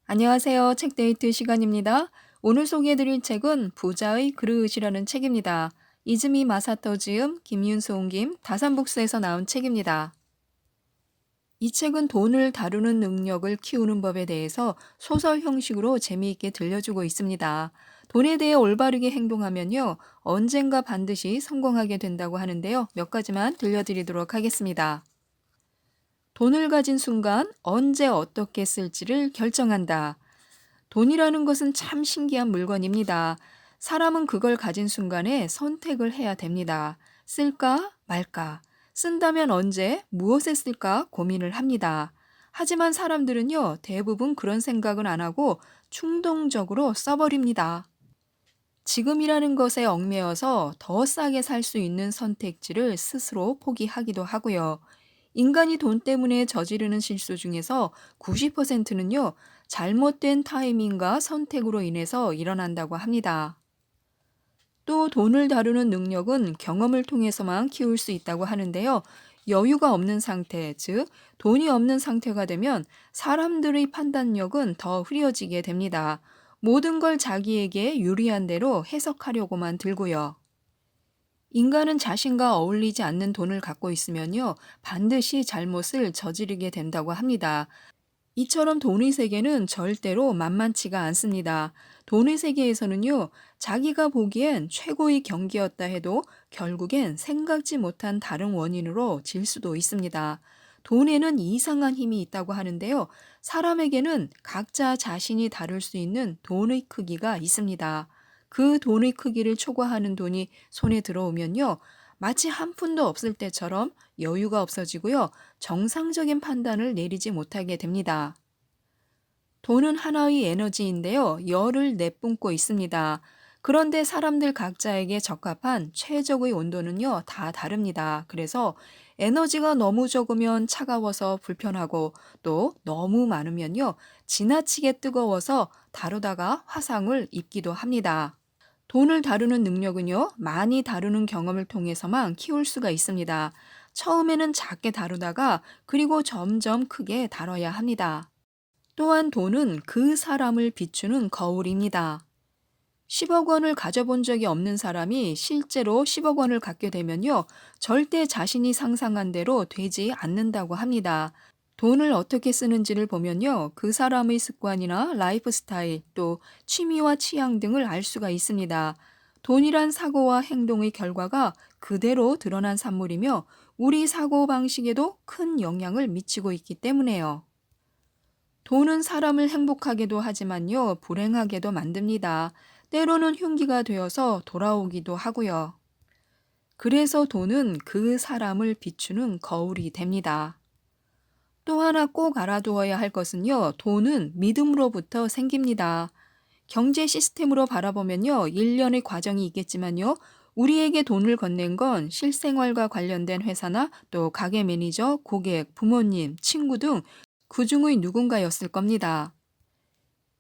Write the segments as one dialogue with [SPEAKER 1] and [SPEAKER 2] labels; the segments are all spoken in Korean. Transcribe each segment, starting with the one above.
[SPEAKER 1] 안녕하세요. 책데이트 시간입니다. 오늘 소개해드릴 책은 부자의 그릇이라는 책입니다. 이즈미 마사토 지음, 김윤수 옮김, 다산북스에서 나온 책입니다. 이 책은 돈을 다루는 능력을 키우는 법에 대해서 소설 형식으로 재미있게 들려주고 있습니다. 돈에 대해 올바르게 행동하면요, 언젠가 반드시 성공하게 된다고 하는데요. 몇 가지만 들려드리도록 하겠습니다. 돈을 가진 순간 언제 어떻게 쓸지를 결정한다. 돈이라는 것은 참 신기한 물건입니다. 사람은 그걸 가진 순간에 선택을 해야 됩니다. 쓸까 말까? 쓴다면 언제, 무엇에 쓸까 고민을 합니다. 하지만 사람들은요, 대부분 그런 생각은 안 하고 충동적으로 써버립니다. 지금이라는 것에 얽매여서 더 싸게 살 수 있는 선택지를 스스로 포기하기도 하고요. 인간이 돈 때문에 저지르는 실수 중에서 90%는요, 잘못된 타이밍과 선택으로 인해서 일어난다고 합니다. 또 돈을 다루는 능력은 경험을 통해서만 키울 수 있다고 하는데요. 여유가 없는 상태, 즉, 돈이 없는 상태가 되면 사람들의 판단력은 더 흐려지게 됩니다. 모든 걸 자기에게 유리한 대로 해석하려고만 들고요. 인간은 자신과 어울리지 않는 돈을 갖고 있으면요, 반드시 잘못을 저지르게 된다고 합니다. 이처럼 돈의 세계는 절대로 만만치가 않습니다. 돈의 세계에서는요, 자기가 보기엔 최고의 경기였다 해도 결국엔 생각지 못한 다른 원인으로 질 수도 있습니다. 돈에는 이상한 힘이 있다고 하는데요, 사람에게는 각자 자신이 다룰 수 있는 돈의 크기가 있습니다. 그 돈의 크기를 초과하는 돈이 손에 들어오면요, 마치 한 푼도 없을 때처럼 여유가 없어지고요, 정상적인 판단을 내리지 못하게 됩니다. 돈은 하나의 에너지인데요, 열을 내뿜고 있습니다. 그런데 사람들 각자에게 적합한 최적의 온도는요, 다 다릅니다. 그래서 에너지가 너무 적으면 차가워서 불편하고 또 너무 많으면요, 지나치게 뜨거워서 다루다가 화상을 입기도 합니다. 돈을 다루는 능력은요, 많이 다루는 경험을 통해서만 키울 수가 있습니다. 처음에는 작게 다루다가 그리고 점점 크게 다뤄야 합니다. 또한 돈은 그 사람을 비추는 거울입니다. 10억 원을 가져본 적이 없는 사람이 실제로 10억 원을 갖게 되면요, 절대 자신이 상상한 대로 되지 않는다고 합니다. 돈을 어떻게 쓰는지를 보면요, 그 사람의 습관이나 라이프 스타일, 또 취미와 취향 등을 알 수가 있습니다. 돈이란 사고와 행동의 결과가 그대로 드러난 산물이며 우리 사고 방식에도 큰 영향을 미치고 있기 때문에요. 돈은 사람을 행복하게도 하지만요, 불행하게도 만듭니다. 때로는 흉기가 되어서 돌아오기도 하고요. 그래서 돈은 그 사람을 비추는 거울이 됩니다. 또 하나 꼭 알아두어야 할 것은요, 돈은 믿음으로부터 생깁니다. 경제 시스템으로 바라보면요, 일련의 과정이 있겠지만요, 우리에게 돈을 건넨 건 실생활과 관련된 회사나 또 가게 매니저, 고객, 부모님, 친구 등 그중의 누군가였을 겁니다.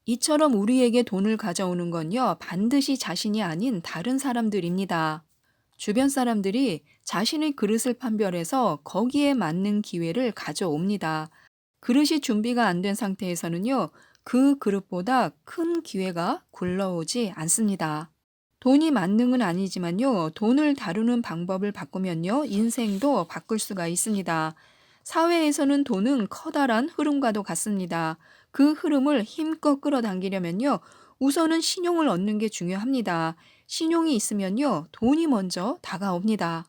[SPEAKER 1] 이처럼 우리에게 돈을 가져오는 건요, 반드시 자신이 아닌 다른 사람들입니다. 주변 사람들이 자신의 그릇을 판별해서 거기에 맞는 기회를 가져옵니다. 그릇이 준비가 안 된 상태에서는요, 그 그릇보다 큰 기회가 굴러오지 않습니다. 돈이 만능은 아니지만요, 돈을 다루는 방법을 바꾸면요, 인생도 바꿀 수가 있습니다. 사회에서는 돈은 커다란 흐름과도 같습니다. 그 흐름을 힘껏 끌어당기려면요, 우선은 신용을 얻는 게 중요합니다. 신용이 있으면요, 돈이 먼저 다가옵니다.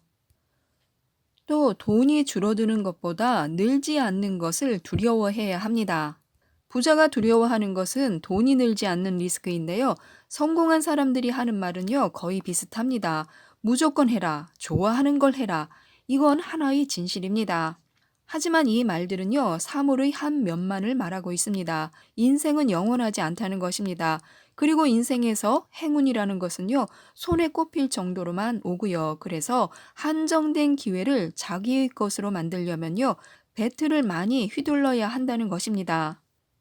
[SPEAKER 1] 또 돈이 줄어드는 것보다 늘지 않는 것을 두려워해야 합니다. 부자가 두려워하는 것은 돈이 늘지 않는 리스크인데요. 성공한 사람들이 하는 말은요, 거의 비슷합니다. 무조건 해라. 좋아하는 걸 해라. 이건 하나의 진실입니다. 하지만 이 말들은요, 사물의 한 면만을 말하고 있습니다. 인생은 영원하지 않다는 것입니다. 그리고 인생에서 행운이라는 것은요, 손에 꼽힐 정도로만 오고요. 그래서 한정된 기회를 자기의 것으로 만들려면요, 배틀을 많이 휘둘러야 한다는 것입니다.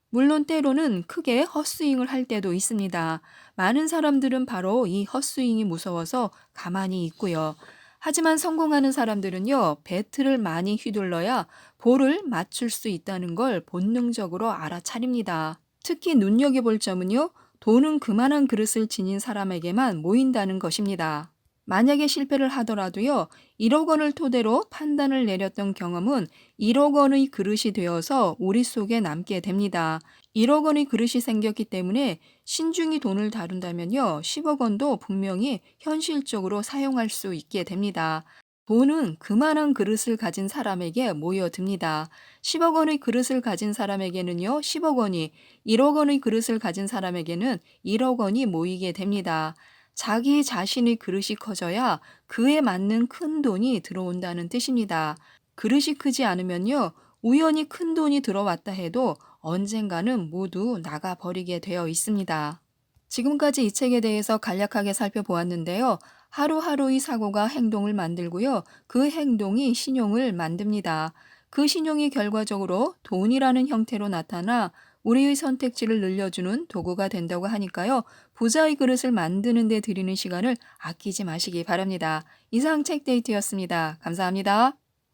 [SPEAKER 1] 물론 때로는 크게 헛스윙을 할 때도 있습니다. 많은 사람들은 바로 이 헛스윙이 무서워서 가만히 있고요. 하지만 성공하는 사람들은요, 배트를 많이 휘둘러야 볼을 맞출 수 있다는 걸 본능적으로 알아차립니다. 특히 눈여겨볼 점은요, 돈은 그만한 그릇을 지닌 사람에게만 모인다는 것입니다. 만약에 실패를 하더라도요, 1억 원을 토대로 판단을 내렸던 경험은 1억 원의 그릇이 되어서 우리 속에 남게 됩니다. 1억 원의 그릇이 생겼기 때문에 신중히 돈을 다룬다면요, 10억 원도 분명히 현실적으로 사용할 수 있게 됩니다. 돈은 그만한 그릇을 가진 사람에게 모여듭니다. 10억 원의 그릇을 가진 사람에게는요, 10억 원이, 1억 원의 그릇을 가진 사람에게는 1억 원이 모이게 됩니다. 자기 자신의 그릇이 커져야 그에 맞는 큰 돈이 들어온다는 뜻입니다. 그릇이 크지 않으면요, 우연히 큰 돈이 들어왔다 해도 언젠가는 모두 나가버리게 되어 있습니다. 지금까지 이 책에 대해서 간략하게 살펴보았는데요. 하루하루의 사고가 행동을 만들고요. 그 행동이 신용을 만듭니다. 그 신용이 결과적으로 돈이라는 형태로 나타나 우리의 선택지를 늘려주는 도구가 된다고 하니까요. 부자의 그릇을 만드는 데 들이는 시간을 아끼지 마시기 바랍니다. 이상 책데이트였습니다. 감사합니다.